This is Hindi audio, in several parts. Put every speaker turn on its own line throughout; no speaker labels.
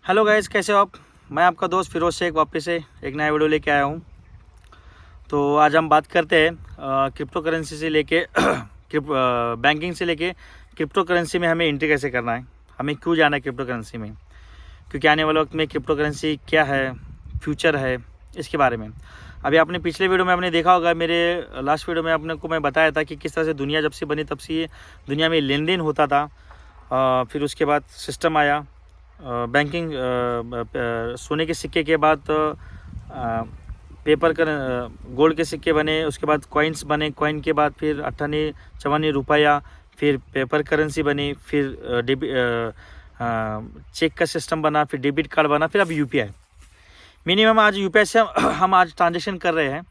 हेलो गाइस, कैसे हो आप। मैं आपका दोस्त फिरोज शेख वापस से एक नया वीडियो लेके आया हूँ। तो आज हम बात करते हैं क्रिप्टो करेंसी से लेके बैंकिंग से लेके क्रिप्टो करेंसी में हमें एंट्री कैसे करना है, हमें क्यों जाना है क्रिप्टो करेंसी में, क्योंकि आने वाले वक्त में क्रिप्टो करेंसी क्या है, फ्यूचर है, इसके बारे में। अभी आपने पिछले वीडियो में आपने देखा होगा, मेरे लास्ट वीडियो में आपने को मैं बताया था कि किस तरह से दुनिया जब से बनी तब से दुनिया में लेन देन होता था। फिर उसके बाद सिस्टम आया बैंकिंग, सोने के सिक्के के बाद पेपर कर गोल्ड के सिक्के बने, उसके बाद कॉइन्स बने, कॉइन के बाद फिर 58 रुपया, फिर पेपर करेंसी बनी, फिर चेक का सिस्टम बना, फिर डेबिट कार्ड बना, फिर अब यूपीआई। मिनिमम आज यूपीआई से हम आज ट्रांजेक्शन कर रहे हैं।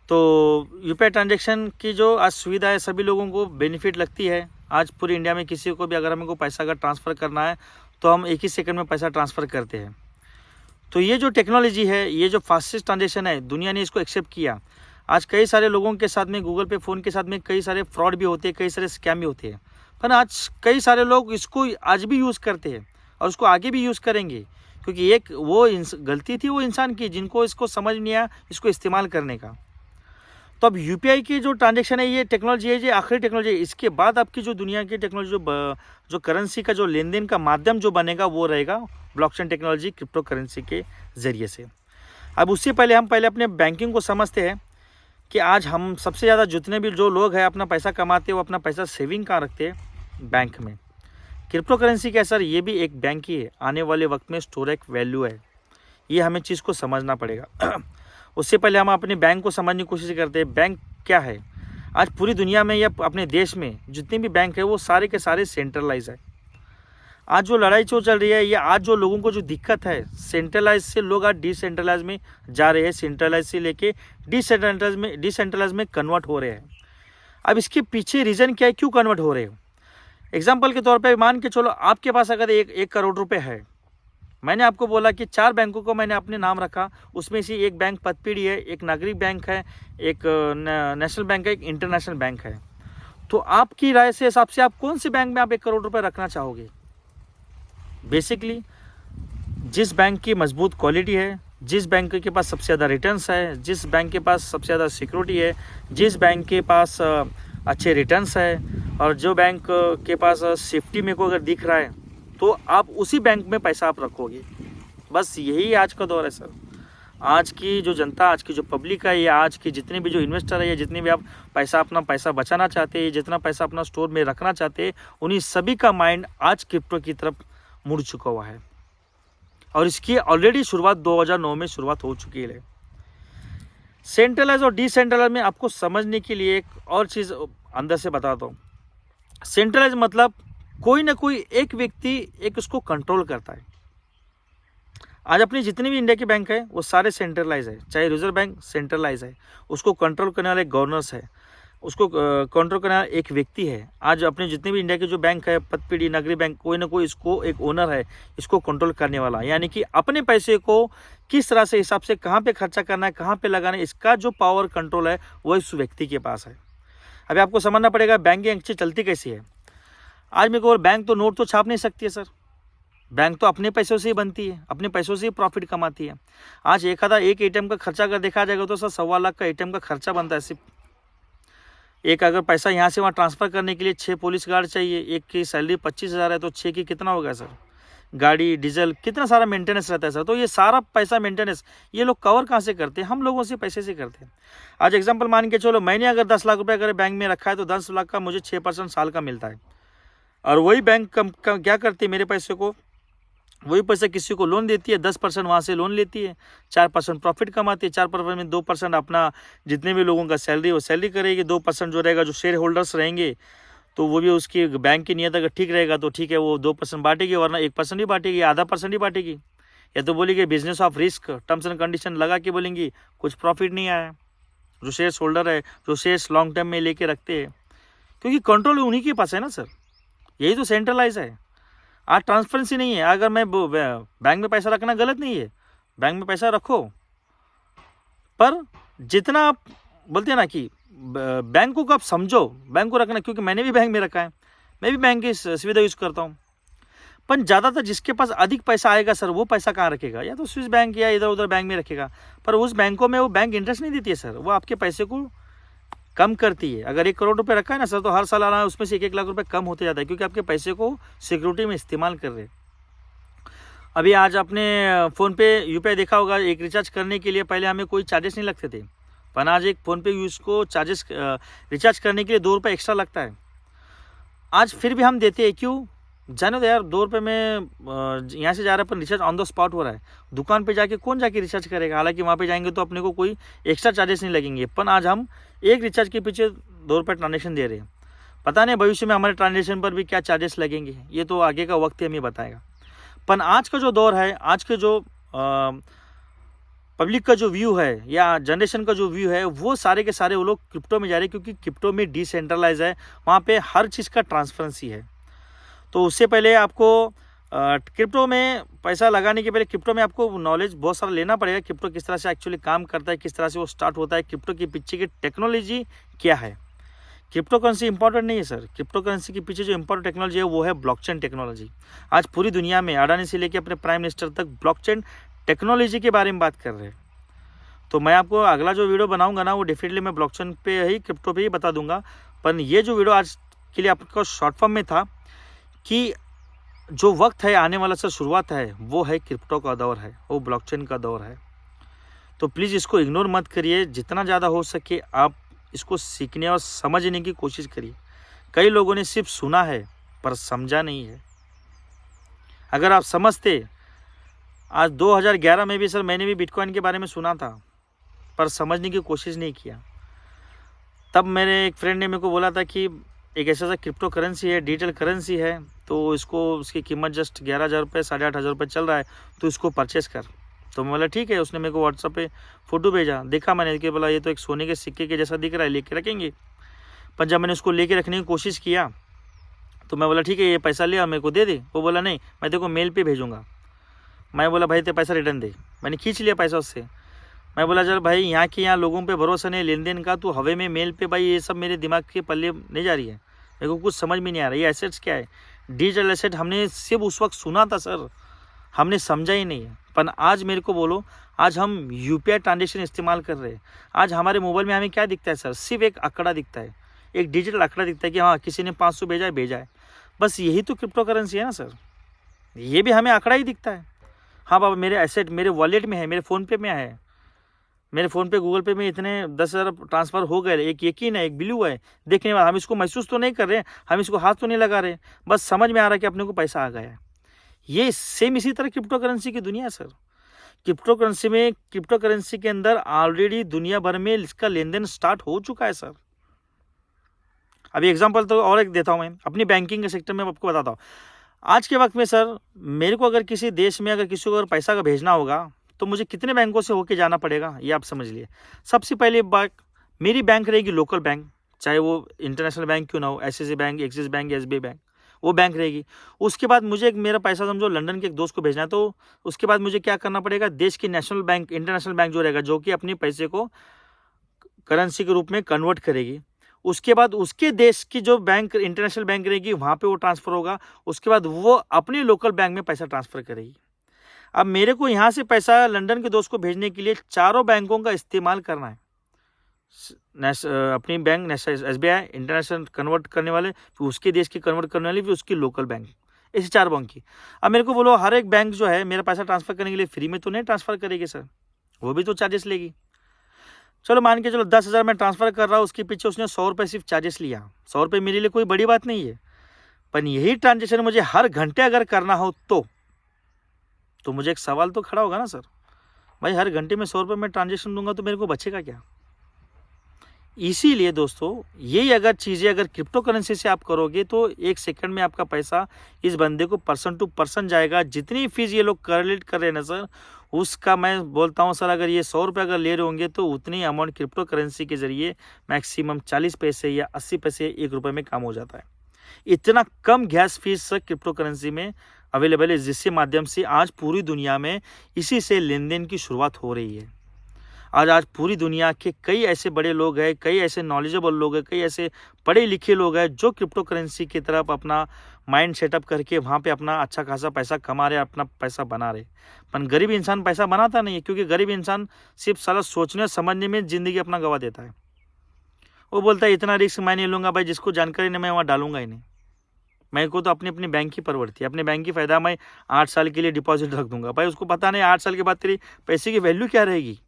तो यूपीआई ट्रांजेक्शन की जो आज सुविधा है सभी लोगों को बेनिफिट लगती है। आज पूरी इंडिया में किसी को भी अगर हमको पैसा का ट्रांसफ़र करना है तो हम एक ही सेकंड में पैसा ट्रांसफ़र करते हैं। तो ये जो टेक्नोलॉजी है, ये जो फास्टेस्ट ट्रांजेक्शन है, दुनिया ने इसको एक्सेप्ट किया। आज कई सारे लोगों के साथ में गूगल पे फ़ोन के साथ में कई सारे फ्रॉड भी होते हैं, कई सारे स्कैम भी होते हैं, पर आज कई सारे लोग इसको आज भी यूज़ करते हैं और उसको आगे भी यूज़ करेंगे, क्योंकि एक वो गलती थी वो इंसान की जिनको इसको समझ नहीं आया इसको इस्तेमाल करने का। तो अब यूपीआई की जो ट्रांजेक्शन है, ये टेक्नोलॉजी है, ये आखिरी टेक्नोलॉजी है। इसके बाद आपकी जो दुनिया की टेक्नोलॉजी जो करेंसी का जो लेन देन का माध्यम जो बनेगा वो रहेगा ब्लॉकचेन टेक्नोलॉजी, क्रिप्टो करेंसी के ज़रिए से। अब उससे पहले हम अपने बैंकिंग को समझते हैं कि आज हम सबसे ज़्यादा जितने भी जो लोग हैं अपना पैसा कमाते हैं वो अपना पैसा सेविंग कहाँ रखते हैं, बैंक में। क्रिप्टो करेंसी का सर ये भी एक बैंक ही है, आने वाले वक्त में स्टोरेज वैल्यू है, ये हमें चीज़ को समझना पड़ेगा। उससे पहले हम अपने बैंक को समझने की कोशिश करते हैं। बैंक क्या है? आज पूरी दुनिया में या अपने देश में जितने भी बैंक है वो सारे के सारे सेंट्रलाइज है। आज जो लड़ाई जो चल रही है, ये आज जो लोगों को जो दिक्कत है, सेंट्रलाइज से लोग आज डिसेंट्रलाइज में जा रहे हैं, सेंट्रलाइज से लेके डिसेंट्रलाइज में कन्वर्ट हो रहे हैं। अब इसके पीछे रीज़न क्या है, क्यों कन्वर्ट हो रहे हो? एग्जाम्पल के तौर पर मान के चलो आपके पास अगर एक करोड़ रुपये है, मैंने आपको बोला कि 4 बैंकों को मैंने अपने नाम रखा, उसमें से एक बैंक पतपीढ़ी है, एक नागरिक बैंक है, एक नेशनल बैंक है, एक इंटरनेशनल बैंक है। तो आपकी राय से हिसाब से आप कौन से बैंक में आप 1 करोड़ रुपए रखना चाहोगे? बेसिकली जिस बैंक की मजबूत क्वालिटी है, जिस बैंक के पास सबसे ज़्यादा रिटर्न्स है, जिस बैंक के पास सबसे ज़्यादा सिक्योरिटी है, जिस बैंक के पास अच्छे रिटर्न्स है, और जो बैंक के पास सेफ्टी मेरे को अगर दिख रहा है तो आप उसी बैंक में पैसा आप रखोगे। बस यही आज का दौर है सर। आज की जो जनता, आज की जो पब्लिक है, या आज के जितने भी जो इन्वेस्टर है, या जितने भी आप अपना पैसा बचाना चाहते हैं, जितना पैसा अपना स्टोर में रखना चाहते हैं, उन्हीं सभी का माइंड आज क्रिप्टो की तरफ मुड़ चुका हुआ है। और इसकी ऑलरेडी शुरुआत 2009 में शुरुआत हो चुकी है। सेंट्रलाइज और डिसेंट्रलाइज में आपको समझने के लिए एक और चीज़ अंदर से बताता हूँ। सेंट्रलाइज मतलब कोई ना कोई एक व्यक्ति एक उसको कंट्रोल करता है। आज अपने जितने भी इंडिया के बैंक है वो सारे सेंट्रलाइज है, चाहे रिजर्व बैंक सेंट्रलाइज है, उसको कंट्रोल करने वाले गवर्नर्स है, उसको कंट्रोल करने वाला एक व्यक्ति है। आज अपने जितने भी इंडिया के जो बैंक है, पतपीढ़ी, नागरिक बैंक, कोई ना कोई इसको एक ओनर है, इसको कंट्रोल करने वाला, यानी कि अपने पैसे को किस तरह से हिसाब से कहाँ पे खर्चा करना है, कहाँ पे लगाना है, इसका जो पावर कंट्रोल है वो इस व्यक्ति के पास है। अभी आपको समझना पड़ेगा बैंकिंग अच्छी चलती कैसी है। आज मेरे को बैंक तो नोट तो छाप नहीं सकती है सर, बैंक तो अपने पैसों से ही बनती है, अपने पैसों से ही प्रॉफिट कमाती है। आज एक एटीएम का खर्चा अगर देखा जाएगा तो सर 1.25 लाख का एटीएम का खर्चा बनता है सिर्फ। एक अगर पैसा यहाँ से वहाँ ट्रांसफ़र करने के लिए 6 पुलिस गार्ड चाहिए, एक की सैलरी 25,000 है तो 6 की कितना होगा सर? गाड़ी, डीजल, कितना सारा मेंटेनेंस रहता है सर। तो ये सारा पैसा मेंटेनेंस ये लोग कवर कहाँ से करते हैं? हम लोगों से पैसे से करते हैं। आज एग्जाम्पल मान के चलो, मैंने अगर 10 लाख रुपये अगर बैंक में रखा है तो 10 लाख का मुझे 6% साल का मिलता है। और वही बैंक क्या करती है, मेरे पैसे को, वही पैसे किसी को लोन देती है, 10% वहाँ से लोन लेती है, 4% प्रॉफिट कमाती है, 4% में 2% अपना जितने भी लोगों का सैलरी वो सैलरी करेगी, 2% जो रहेगा जो शेयर होल्डर्स रहेंगे तो वो भी उसकी बैंक की नीयत अगर ठीक रहेगा तो ठीक है, वो 2% बांटेगी, वरना 1% ही बांटेगी, आधा परसेंट ही बांटेगी। या तो बोलेगी business of risk, terms and condition लगा के बोलेंगी कुछ प्रॉफिट नहीं आया। जो शेयर्स होल्डर है, जो शेयर्स लॉन्ग टर्म में लेके रखते हैं, क्योंकि कंट्रोल उन्हीं के पास है ना सर। यही तो सेंट्रलाइज है। आज ट्रांसपेरेंसी नहीं है। अगर मैं बैंक में पैसा रखना गलत नहीं है, बैंक में पैसा रखो, पर जितना आप बोलते हैं ना कि बैंकों को आप समझो, बैंक को रखना, क्योंकि मैंने भी बैंक में रखा है, मैं भी बैंक की सुविधा यूज़ करता हूँ। पर ज़्यादातर जिसके पास अधिक पैसा आएगा सर, वो पैसा कहाँ रखेगा? या तो स्विस बैंक या इधर उधर बैंक में रखेगा, पर उस बैंकों में वो बैंक इंटरेस्ट नहीं देती है सर, वो आपके पैसे को कम करती है। अगर 1 करोड़ रुपए रखा है ना सर, तो हर साल आना उसमें से 1-1 लाख रुपए कम होते जाता है, क्योंकि आपके पैसे को सिक्योरिटी में इस्तेमाल कर रहे हैं। अभी आज आपने फ़ोन पे यूपीआई देखा होगा, एक रिचार्ज करने के लिए पहले हमें कोई चार्जेस नहीं लगते थे, पर आज एक फ़ोन पे यूज़ को चार्जेस रिचार्ज करने के लिए 2 रुपये एक्स्ट्रा लगता है। आज फिर भी हम देते हैं, क्यों? जाने दो यार, 2 रुपये में यहाँ से जा रहा है, पर रिचार्ज ऑन द स्पॉट हो रहा है। दुकान पे जाके कौन जाके रिचार्ज करेगा? हालांकि वहाँ पे जाएंगे तो अपने को कोई एक्स्ट्रा चार्जेस नहीं लगेंगे, पर आज हम एक रिचार्ज के पीछे 2 रुपये ट्रांजेक्शन दे रहे हैं। पता नहीं भविष्य में हमारे ट्रांजेक्शन पर भी क्या चार्जेस लगेंगे, ये तो आगे का वक्त ही हमें बताएगा। पर आज का जो दौर है, आज के जो पब्लिक का जो व्यू है या जनरेशन का जो व्यू है, वो सारे के सारे वो लोग क्रिप्टो में जा रहे हैं, क्योंकि क्रिप्टो में डिसेंट्रलाइज है, वहाँ पे हर चीज़ का ट्रांसपेरेंसी है। तो उससे पहले आपको क्रिप्टो में पैसा लगाने के पहले क्रिप्टो में आपको नॉलेज बहुत सारा लेना पड़ेगा। क्रिप्टो किस तरह से एक्चुअली काम करता है, किस तरह से वो स्टार्ट होता है, क्रिप्टो के पीछे की टेक्नोलॉजी क्या है। क्रिप्टो करेंसी इंपॉर्टेंट नहीं है सर, क्रिप्टो करेंसी के पीछे जो इंपॉर्टेंट टेक्नोलॉजी है वो है ब्लॉकचेन टेक्नोलॉजी। आज पूरी दुनिया में अडानी से लेकर अपने प्राइम मिनिस्टर तक ब्लॉकचेन टेक्नोलॉजी के बारे में बात कर रहे हैं। तो मैं आपको अगला जो वीडियो बनाऊंगा ना, वो डेफिनेटली मैं ब्लॉकचेन पे ही, क्रिप्टो पे ही बता दूंगा। पर ये जो वीडियो आज के लिए आपको शॉर्ट फॉर्म में था कि जो वक्त है आने वाला सर, शुरुआत है, वो है क्रिप्टो का दौर है, वो ब्लॉकचेन का दौर है। तो प्लीज़ इसको इग्नोर मत करिए, जितना ज़्यादा हो सके आप इसको सीखने और समझने की कोशिश करिए। कई लोगों ने सिर्फ सुना है पर समझा नहीं है। अगर आप समझते, आज 2011 में भी सर मैंने भी बिटकॉइन के बारे में सुना था, पर समझने की कोशिश नहीं किया। तब मेरे एक फ्रेंड ने मेरे को बोला था कि एक ऐसा क्रिप्टो करेंसी है, डिजिटल करेंसी है, तो इसको उसकी कीमत जस्ट 11,000 रुपये, 8,500 रुपये चल रहा है, तो इसको परचेस कर। तो मैं बोला ठीक है। उसने मेरे को व्हाट्सएप पे फ़ोटो भेजा, देखा मैंने कि बोला ये तो एक सोने के सिक्के के जैसा दिख रहा है, लेके रखेंगे। पर जब मैंने उसको लेके रखने की कोशिश किया तो मैं बोला ठीक है, ये पैसा ले और मेरे को दे दे। वो बोला नहीं, मैं तेरे को मेल पे भेजूँगा। मैं बोला भाई तेरे पैसा रिटर्न दे। मैंने खींच लिया पैसा उससे। मैं बोला चल भाई, यहाँ लोगों पे भरोसा नहीं लेन देन का, तो हवे में मेल पे, भाई ये सब मेरे दिमाग के पल्ले नहीं जा रही है, मेरे को कुछ समझ में नहीं आ रहा। ये एसेट्स क्या है? डिजिटल एसेट हमने सिर्फ उस वक्त सुना था सर, हमने समझा ही नहीं है। पर आज मेरे को बोलो, आज हम यूपीआई ट्रांजेक्शन इस्तेमाल कर रहे हैं। आज हमारे मोबाइल में हमें क्या दिखता है सर? सिर्फ एक आंकड़ा दिखता है, एक डिजिटल आंकड़ा दिखता है कि हाँ किसी ने 500 भेजा है। बस यही तो क्रिप्टो करेंसी है ना सर, ये भी हमें आंकड़ा ही दिखता है। हाँ बाबा, मेरे एसेट मेरे वॉलेट में है, मेरे फ़ोन पे में है, मेरे फ़ोन पे गूगल पे में इतने 10,000 ट्रांसफ़र हो गए। एक यकीन है, एक बिलीव है, देखने वाला। हम इसको महसूस तो नहीं कर रहे, हम इसको हाथ तो नहीं लगा रहे, बस समझ में आ रहा है कि अपने को पैसा आ गया है। ये सेम इसी तरह क्रिप्टो करेंसी की दुनिया है सर। क्रिप्टो करेंसी के अंदर ऑलरेडी दुनिया भर में इसका लेन देन स्टार्ट हो चुका है सर। अभी एग्जांपल तो और एक देता हूँ, मैं अपनी बैंकिंग के सेक्टर में आपको बताता हूँ। आज के वक्त में सर, मेरे को अगर किसी देश में अगर किसी को अगर पैसा का भेजना होगा तो मुझे कितने बैंकों से होके जाना पड़ेगा, ये आप समझ लिए। सबसे पहले बात, मेरी बैंक रहेगी लोकल बैंक, चाहे वो इंटरनेशनल बैंक क्यों ना हो, SSC bank, axis bank, SBI bank, वो बैंक रहेगी। उसके बाद मुझे एक मेरा पैसा समझो लंदन के एक दोस्त को भेजना है, तो उसके बाद मुझे क्या करना पड़ेगा? देश की नेशनल बैंक, इंटरनेशनल बैंक जो रहेगा, जो कि अपने पैसे को करेंसी के रूप में कन्वर्ट करेगी। उसके बाद उसके देश की जो बैंक, इंटरनेशनल बैंक रहेगी, वहाँ पे वो ट्रांसफ़र होगा। उसके बाद वो अपने लोकल बैंक में पैसा ट्रांसफ़र करेगी। अब मेरे को यहाँ से पैसा लंदन के दोस्त को भेजने के लिए चारों बैंकों का इस्तेमाल करना है। अपनी bank national, SBI, international convert करने वाले, फिर उसके देश की कन्वर्ट करने वाली, फिर उसकी लोकल बैंक, ऐसे 4 बैंक की। अब मेरे को बोलो, हर एक बैंक जो है मेरा पैसा ट्रांसफ़र करने के लिए फ्री में तो नहीं ट्रांसफ़र करेगी सर, वो भी तो चार्जेस लेगी। चलो मान के चलो 10,000 मैं ट्रांसफ़र कर रहा हूँ, उसके पीछे उसने 100 रुपये सिर्फ चार्जेस लिया। 100 रुपये मेरे लिए कोई बड़ी बात नहीं है, पर यही ट्रांजेक्शन मुझे हर घंटे अगर करना हो तो मुझे एक सवाल तो खड़ा होगा ना सर, भाई हर घंटे में 100 रुपये में ट्रांजेक्शन दूंगा तो मेरे को बचेगा क्या? इसीलिए दोस्तों, यही अगर चीज़ें अगर क्रिप्टो करेंसी से आप करोगे तो 1 सेकंड में आपका पैसा इस बंदे को पर्सन टू पर्सन जाएगा। जितनी फीस ये लोग कलेक्ट कर रहे हैं ना सर, उसका मैं बोलता हूँ सर, अगर ये 100 रुपये अगर ले रहे होंगे तो उतनी अमाउंट क्रिप्टो करेंसी के ज़रिए मैक्सिमम 40 पैसे या 80 पैसे 1 रुपये में काम हो जाता है। इतना कम gas fees sir crypto currency में अवेलेबल है, जिसके माध्यम से आज पूरी दुनिया में इसी से लेन देन की शुरुआत हो रही है। आज पूरी दुनिया के कई ऐसे बड़े लोग हैं, कई ऐसे नॉलेजेबल लोग हैं, कई ऐसे पढ़े लिखे लोग हैं जो क्रिप्टो करेंसी की तरफ अपना माइंड सेटअप करके वहाँ पे अपना अच्छा खासा पैसा कमा रहे, अपना पैसा बना रहे। पर गरीब इंसान पैसा बनाता नहीं है, क्योंकि गरीब इंसान सिर्फ साला सोचने समझने में ज़िंदगी अपना गवा देता है। वो बोलता है इतना रिस्क मैं नहीं लूँगा भाई, जिसको जानकारी नहीं मैं वहाँ डालूंगा ही नहीं। मेरे को तो अपनी अपनी बैंक की परवड़ती है, अपने बैंक की फ़ायदा मैं 8 साल के लिए डिपॉजिट रख दूंगा भाई। उसको पता नहीं 8 साल के बाद तेरी पैसे की वैल्यू क्या रहेगी।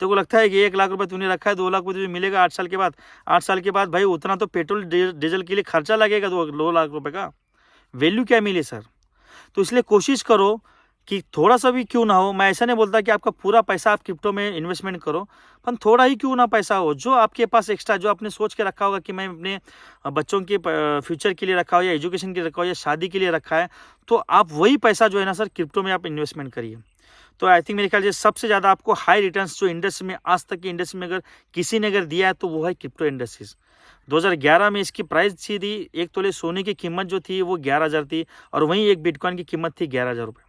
तो को लगता है कि 1 लाख रुपए तूने रखा है, 2 लाख रुपये तुझे मिलेगा 8 साल के बाद। 8 साल के बाद भाई उतना तो पेट्रोल डीजल के लिए खर्चा लगेगा 2 लाख रुपए का, वैल्यू क्या मिले सर। तो इसलिए कोशिश करो कि थोड़ा सा भी क्यों ना हो, मैं ऐसा नहीं बोलता कि आपका पूरा पैसा आप क्रिप्टो में इन्वेस्टमेंट करो, पर थोड़ा ही क्यों ना पैसा हो जो आपके पास एक्स्ट्रा, जो आपने सोच के रखा होगा कि मैं अपने बच्चों के फ्यूचर के लिए रखा हो या एजुकेशन के लिए रखा हो या शादी के लिए रखा है, तो आप वही पैसा जो है ना सर क्रिप्टो में आप इन्वेस्टमेंट करिए। तो आई थिंक मेरे ख्याल से सबसे ज़्यादा आपको हाई रिटर्न्स जो इंडस्ट्री में आज तक की इंडस्ट्री में अगर किसी ने अगर दिया है तो वो है क्रिप्टो इंडस्ट्रीज। 2011 में इसकी प्राइस थी 1 तोले सोने की कीमत जो थी वो 11,000 थी, और वहीं एक बिटकॉइन की कीमत थी 11,000 रुपये।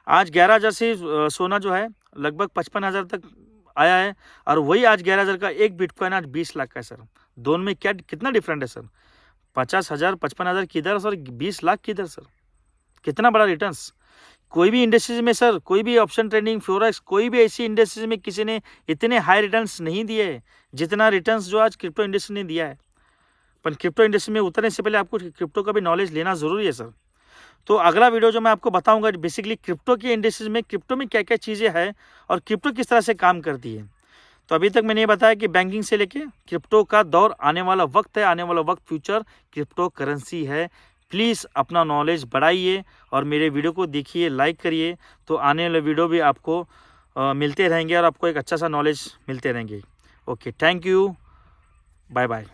आज 11,000 से सोना जो है लगभग 55,000 तक आया है, और वही आज 11,000 का एक बिटकॉइन आज 20 लाख का है सर। दोनों में क्या कितना डिफरेंट है सर। 50,000 55,000 किधर सर, 20 लाख किधर सर, कितना बड़ा रिटर्न्स। कोई भी इंडस्ट्रीज में सर, कोई भी ऑप्शन ट्रेडिंग फ्लोरेक्स, कोई भी ऐसी इंडस्ट्रीज में किसी ने इतने हाई रिटर्न्स नहीं दिए जितना रिटर्न्स जो आज क्रिप्टो इंडस्ट्री ने दिया है। पर क्रिप्टो इंडस्ट्री में उतरने से पहले आपको क्रिप्टो का भी नॉलेज लेना ज़रूरी है सर। तो अगला वीडियो जो मैं आपको बताऊंगा बेसिकली क्रिप्टो की इंडस्ट्रीज में, क्रिप्टो में क्या क्या चीज़ें हैं और क्रिप्टो किस तरह से काम करती है। तो अभी तक मैंने ये बताया कि बैंकिंग से लेके क्रिप्टो का दौर आने वाला वक्त है, आने वाला वक्त फ्यूचर क्रिप्टो करेंसी है। प्लीज़ अपना नॉलेज बढ़ाइए और मेरे वीडियो को देखिए, लाइक करिए, तो आने वाले वीडियो भी आपको मिलते रहेंगे और आपको एक अच्छा सा नॉलेज मिलते रहेंगे। Okay, thank you, bye bye.